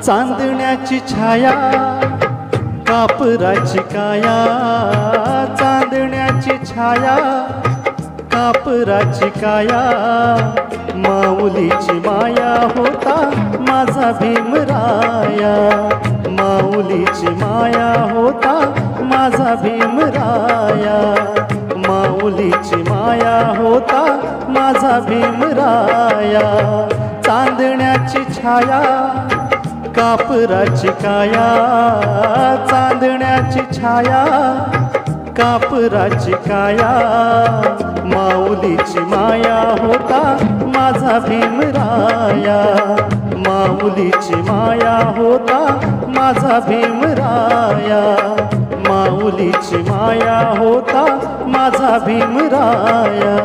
चांदण्याची छाया कापराची काया, चांदण्याची छाया कापराची काया, माऊलीची माया होता माझा भीमराया, माऊलीची माया होता माझा भीमराया, माऊलीची माया होता माझा भीमराया. चांदण्याची छाया कापराची काया, चांदण्याची छाया कापराची काया, माऊलीची माया होता माझा भीमराया, माऊलीची माया होता माझा भीमराया, माऊलीची माया होता माझा भीमराया.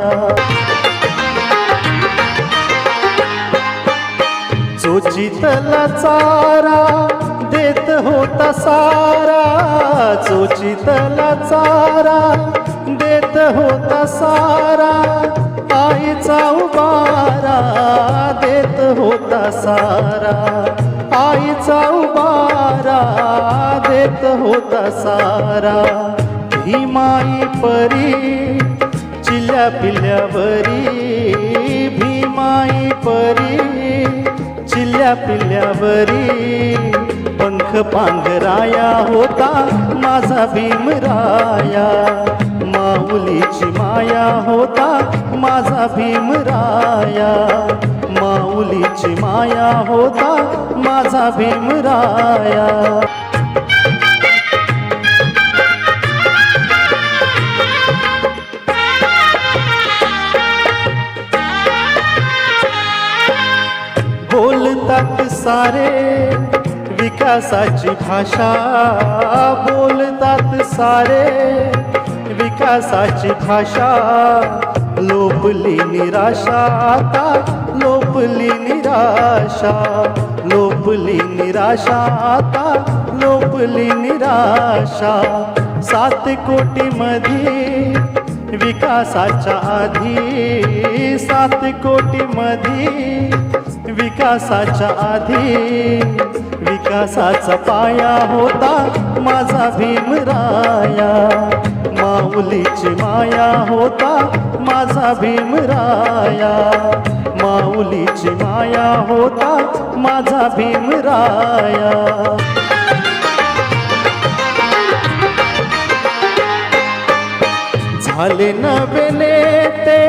चोचितला चारा देत होता सारा, चोचितला चारा देत होता सारा, आईचा उबारा देत होता सारा, आईचा उबारा देत होता सारा. ही माई परी चिल्या पिल्यावरी, भीमाई परी चिल्या पिल्यावरी, पंख पांघराया होता माझा भीमराया, माऊलीची माया होता माझा भीमराया, माऊलीची माया होता माझा भीमराया. बोलतात सारे विकासाची भाषा, बोलतात सारे विकासाची भाषा, लोपली निराशा आता लोपली निराशा, लोपली निराशा आता लोपली निराशा. 7 कोटीमध्ये विकासाच्या आधी, 7 कोटीमध्ये विकासाच्या आधी, विकासाचा पाया होता माझा भीमराया, माऊलीची माया होता माझा भीमराया, माऊलीची माया होता माझा भीमराया. झाले नवे नेते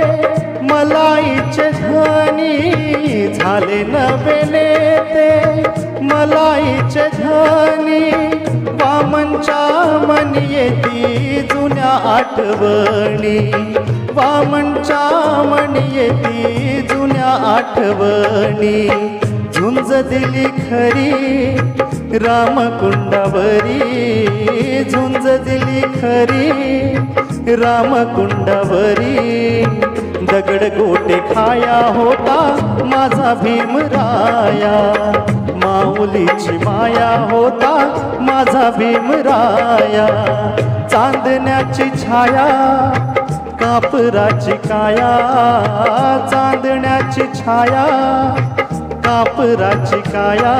मलाईचे धनी, झाले नवे नेते मलाईचे धनी, वामनच्या मनी येती जुन्या आठवणी, वामनच्या मनी येती जुन्या आठवणी. झुंज दिली खरी रामकुंडावरी, झुंज दिली खरी रामकुंडावरी, दगड गोटे खाया होता माझा भीमराया, माऊलीची माया होता माझा भीमराया. चांदण्याची छाया कापराची काया, चांदण्याची छाया कापराची काया,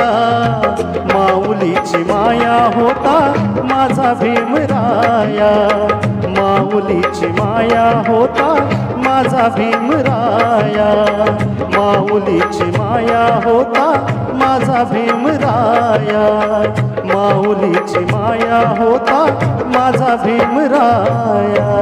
माऊलीची माया होता माझा भीमराया, माऊलीची माया होता माझा भीमराया, माऊलीची माया होता माझा भीमराया, माऊलीची माया होता माझा भीमराया.